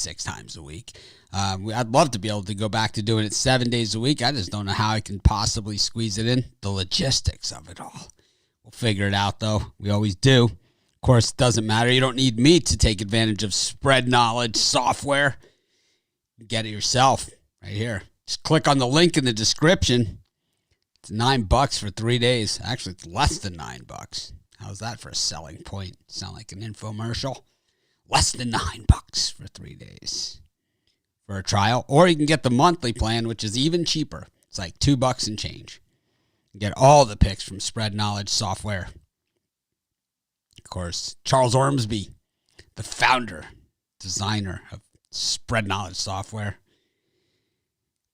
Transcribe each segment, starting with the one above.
6 times a week. I'd love to be able to go back to doing it 7 days a week. I just don't know how I can possibly squeeze it in. The logistics of it all. We'll figure it out, though. We always do. Of course, it doesn't matter. You don't need me to take advantage of Spread Knowledge software. Get it yourself right here. Just click on the link in the description. It's $9 for 3 days. Actually, it's less than $9. How's that for a selling point? Sound like an infomercial? Less than $9 for 3 days for a trial. Or you can get the monthly plan, which is even cheaper. It's like $2 and change. You get all the picks from Spread Knowledge software. Of course, Charles Ormsby, the founder, designer of Spread Knowledge software,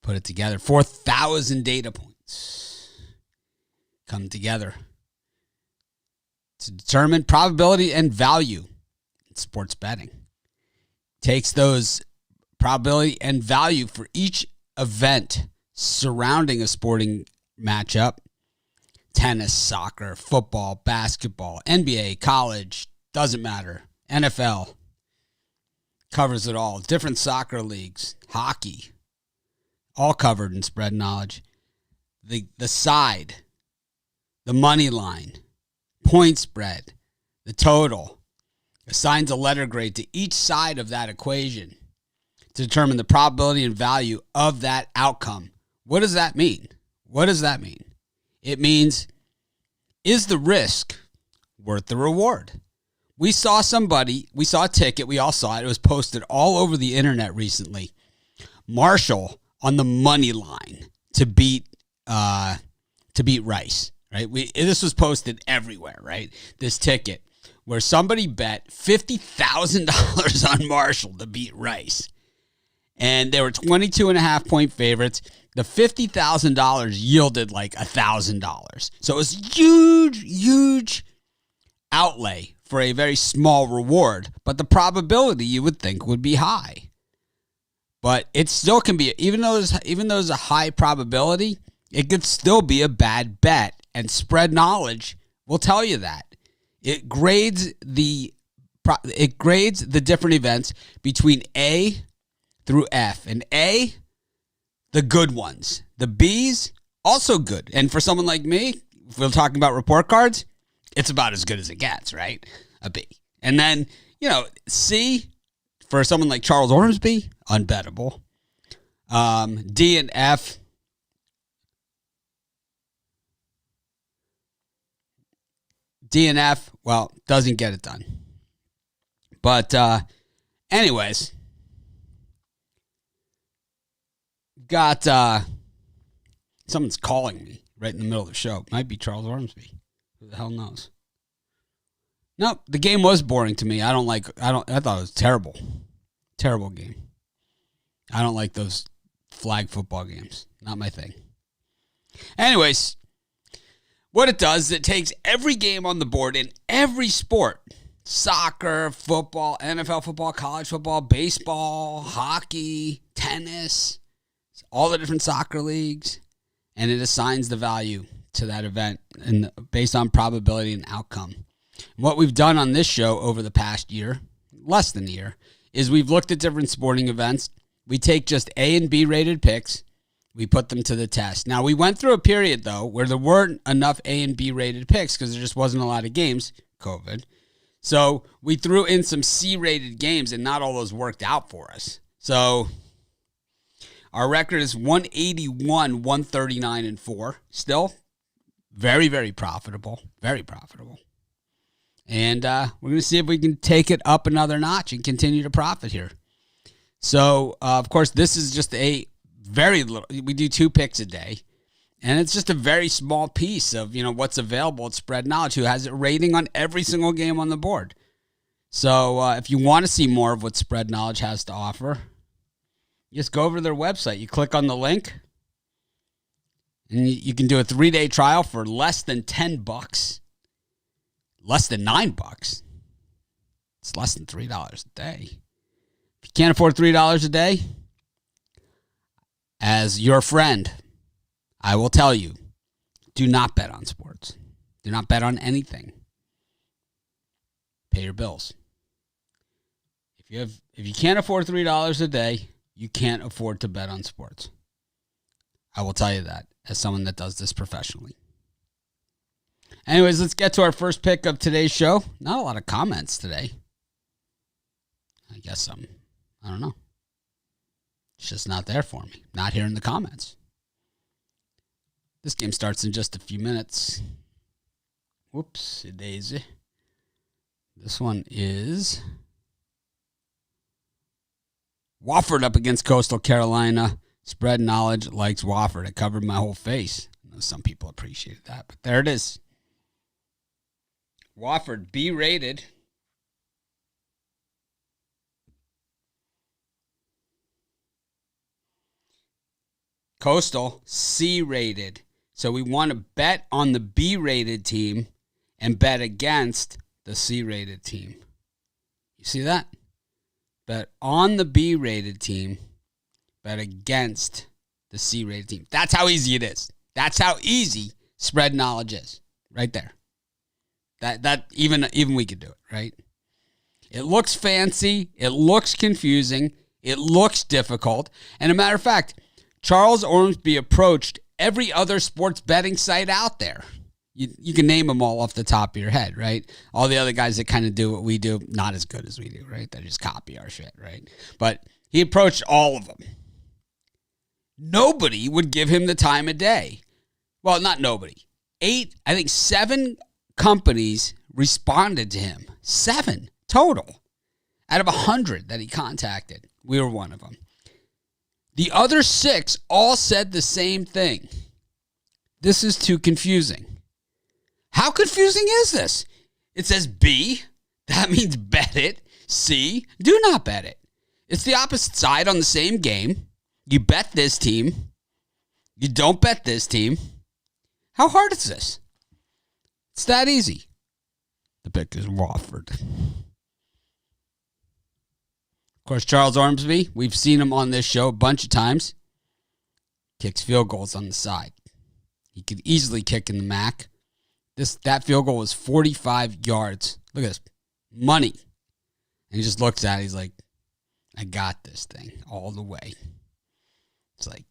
put it together. 4,000 data points come together to determine probability and value in sports betting. Takes those probability and value for each event surrounding a sporting matchup. Tennis, soccer, football, basketball, NBA, college, doesn't matter. NFL covers it all. Different soccer leagues, hockey, all covered in Spread Knowledge. The side, the money line, point spread, the total, assigns a letter grade to each side of that equation to determine the probability and value of that outcome. What does that mean? What does that mean? It means, is the risk worth the reward? We saw a ticket, we all saw it. It was posted all over the internet recently. Marshall on the money line to beat Rice, right? This was posted everywhere, right? This ticket where somebody bet $50,000 on Marshall to beat Rice. And they were 22.5-point favorites. The $50,000 yielded like $1,000. So it was huge outlay for a very small reward. But the probability you would think would be high. But it still can be, even though there's a high probability, it could still be a bad bet. And Spread Knowledge will tell you that. It grades the different events between A through F. And A, the good ones. The B's, also good. And for someone like me, if we're talking about report cards, it's about as good as it gets, right? A B. And then, C, for someone like Charles Ormsby, unbettable. D and F, well, doesn't get it done. But anyways, got someone's calling me right in the middle of the show. Might be Charles Ormsby. Who the hell knows? No, the game was boring to me. I thought it was terrible. Terrible game. I don't like those flag football games. Not my thing. Anyways, what it does is it takes every game on the board in every sport. Soccer, football, NFL football, college football, baseball, hockey, tennis, all the different soccer leagues, and it assigns the value to that event and based on probability and outcome. What we've done on this show over the past year, less than a year, is we've looked at different sporting events. We take just A and B rated picks. We put them to the test. Now, we went through a period, though, where there weren't enough A and B rated picks because there just wasn't a lot of games, COVID. So we threw in some C rated games, and not all those worked out for us. So our record is 181, 139, and 4. Still very, very profitable. Very profitable. And we're going to see if we can take it up another notch and continue to profit here. So, of course, this is just a very little. We do 2 picks a day. And it's just a very small piece of, what's available at Spread Knowledge, who has a rating on every single game on the board. So if you want to see more of what Spread Knowledge has to offer, just go over to their website. You click on the link, and you can do a 3-day trial for less than $10. Less than $9. It's less than $3 a day. If you can't afford $3 a day, as your friend, I will tell you, do not bet on sports. Do not bet on anything. Pay your bills. If you can't afford $3 a day, you can't afford to bet on sports. I will tell you that as someone that does this professionally. Anyways, let's get to our first pick of today's show. Not a lot of comments today. I guess I don't know. It's just not there for me. Not hearing the comments. This game starts in just a few minutes. Whoopsie daisy. This one is Wofford up against Coastal Carolina. Spread knowledge likes Wofford. It covered my whole face. I know some people appreciated that, but there it is. Wofford B rated. Coastal C rated. So we want to bet on the B rated team and bet against the C rated team. You see that? Bet on the B rated team, bet against the C rated team. That's how easy it is. That's how easy spread knowledge is. Right there. That even we could do it, right? It looks fancy. It looks confusing. It looks difficult. And a matter of fact, Charles Ormsby approached every other sports betting site out there. You can name them all off the top of your head, right? All the other guys that kind of do what we do, not as good as we do, right? They just copy our shit, right? But he approached all of them. Nobody would give him the time of day. Well, not nobody. 7 companies responded to him. 7 total out of 100 that he contacted. We were one of them. The other 6 all said the same thing. This is too confusing. How confusing is this? It says B. That means bet it. C. Do not bet it. It's the opposite side on the same game. You bet this team. You don't bet this team. How hard is this? It's that easy. The pick is Wofford. Of course, Charles Ormsby, we've seen him on this show a bunch of times. Kicks field goals on the side. He could easily kick in the MAC. That field goal was 45 yards. Look at this. Money. And he just looks at it. He's like, I got this thing all the way. It's like,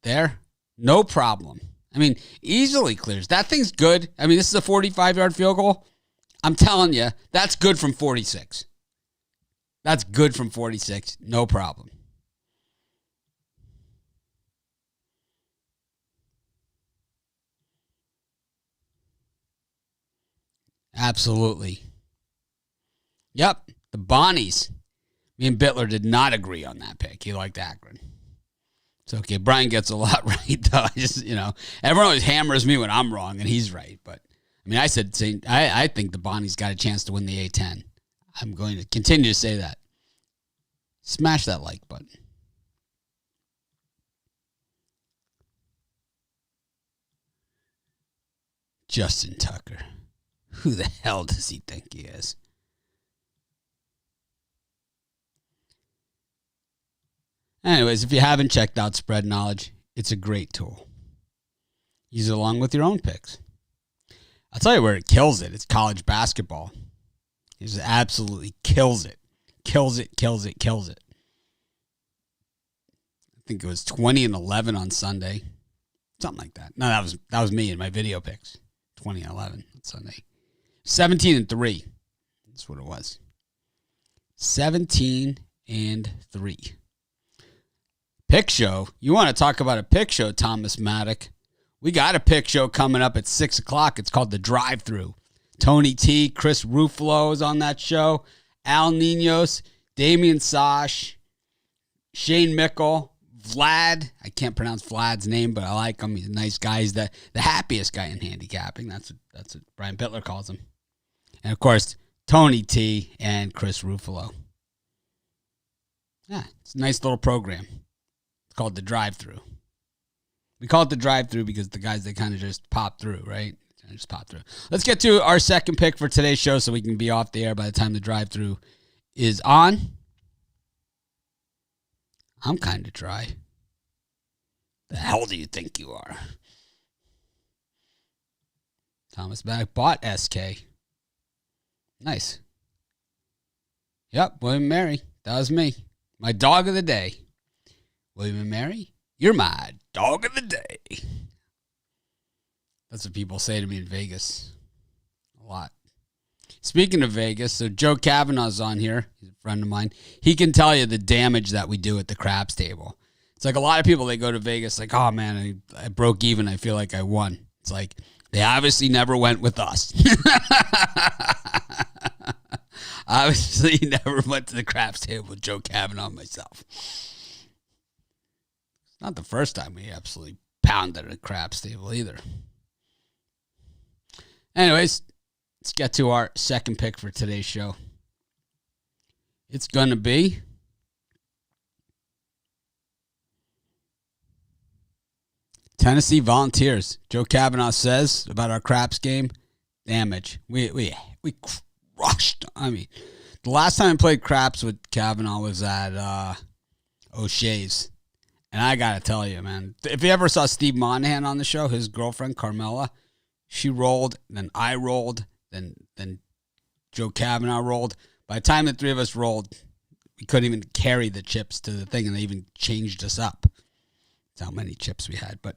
there, no problem. I mean, easily clears. That thing's good. I mean, this is a 45-yard field goal. I'm telling you, that's good from 46. That's good from 46. No problem. Absolutely. Yep, the Bonnies. Me and Bittler did not agree on that pick. He liked Akron. It's okay. Brian gets a lot right, though. Everyone always hammers me when I'm wrong, and he's right. But, I mean, I think the Bonnies got a chance to win the A-10. I'm going to continue to say that. Smash that like button. Justin Tucker. Who the hell does he think he is? Anyways, if you haven't checked out Spread Knowledge, it's a great tool. Use it along with your own picks. I'll tell you where it kills it. It's college basketball. It just absolutely kills it. Kills it. I think it was 20-11 on Sunday. Something like that. No, that was me in my video picks. 20-11 on Sunday. 17-3. That's what it was. 17-3. Pick show. You want to talk about a pick show, Thomas Maddock? We got a pick show coming up at 6 o'clock. It's called the Drive-Thru. Tony T, Chris Ruffalo is on that show. Al Ninos, Damian Sosh, Shane Mickle, Vlad. I can't pronounce Vlad's name, but I like him. He's a nice guy. He's the happiest guy in handicapping. That's what Brian Bittler calls him. And, of course, Tony T and Chris Ruffalo. Yeah, it's a nice little program. It's called the Drive-Thru. We call it the Drive-Thru because the guys, they kind of just pop through, right? Just pop through. Let's get to our second pick for today's show so we can be off the air by the time the Drive-Thru is on. I'm kind of dry. The hell do you think you are? Thomas Maddock bought SK. Nice. Yep, William and Mary. That was me. My dog of the day. William and Mary, you're my dog of the day. That's what people say to me in Vegas. A lot. Speaking of Vegas, so Joe Kavanaugh's on here. He's a friend of mine. He can tell you the damage that we do at the craps table. It's like a lot of people, they go to Vegas like, oh, man, I broke even. I feel like I won. It's like they obviously never went with us. Obviously never went to the craps table with Joe Kavanaugh and myself. It's not the first time we absolutely pounded a craps table either. Anyways, let's get to our second pick for today's show. It's going to be Tennessee Volunteers. Joe Kavanaugh says about our craps game, damage. We crushed. I mean, the last time I played craps with Kavanaugh was at O'Shea's. And I got to tell you, man, if you ever saw Steve Monahan on the show, his girlfriend, Carmela, she rolled, then I rolled, then Joe Kavanaugh rolled. By the time the three of us rolled, we couldn't even carry the chips to the thing, and they even changed us up. That's how many chips we had. But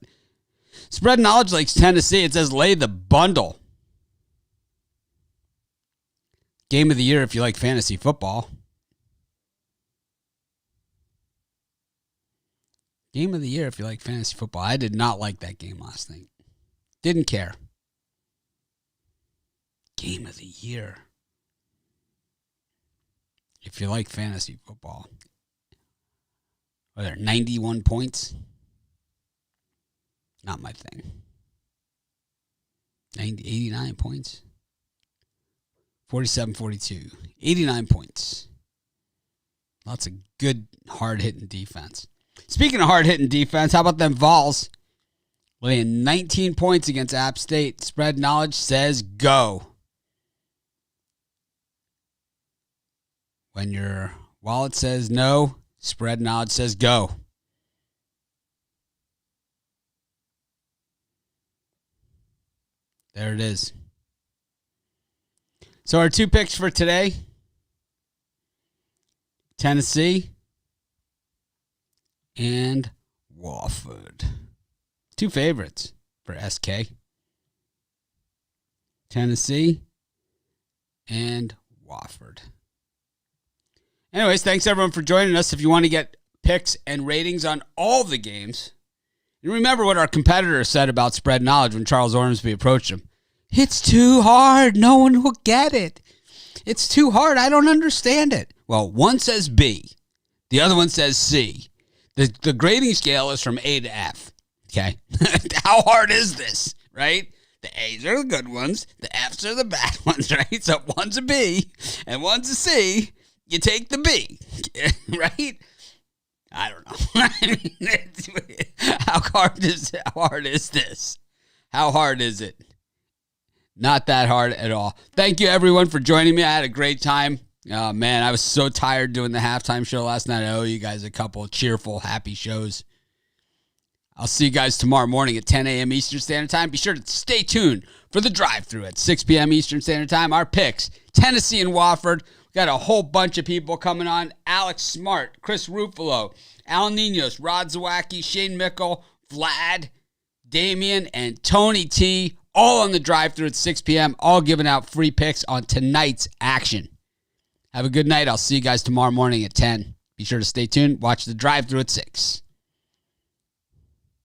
Spread Knowledge likes Tennessee. It says lay the bundle. Game of the year if you like fantasy football. Game of the year if you like fantasy football. I did not like that game last night. Didn't care. Game of the year if you like fantasy football. Are there 91 points? Not my thing. 89 points. 47-42. 89 points. Lots of good, hard-hitting defense. Speaking of hard-hitting defense, how about them Vols? Laying 19 points against App State. Spread Knowledge says go. When your wallet says no, Spread Knowledge says go. There it is. So our two picks for today, Tennessee and Wofford. Two favorites for SK. Tennessee and Wofford. Anyways, thanks everyone for joining us. If you want to get picks and ratings on all the games, and remember what our competitor said about Spread Knowledge when Charles Ormsby approached him. It's too hard. No one will get it. It's too hard. I don't understand it. Well, one says B. The other one says C. The grading scale is from A to F. Okay? How hard is this, right? The A's are the good ones. The F's are the bad ones, right? So one's a B and one's a C. You take the B, right? I don't know. How hard is this? How hard is it? Not that hard at all. Thank you, everyone, for joining me. I had a great time. Oh, man, I was so tired doing the halftime show last night. I owe you guys a couple of cheerful, happy shows. I'll see you guys tomorrow morning at 10 a.m. Eastern Standard Time. Be sure to stay tuned for the Drive-Thru at 6 p.m. Eastern Standard Time. Our picks, Tennessee and Wofford. Got a whole bunch of people coming on. Alex Smart, Chris Ruffalo, Al Ninos, Rod Zawacki, Shane Mickle, Vlad, Damian, and Tony T. All on the Drive-Thru at 6 p.m. All giving out free picks on tonight's action. Have a good night. I'll see you guys tomorrow morning at 10. Be sure to stay tuned. Watch the Drive-Thru at 6.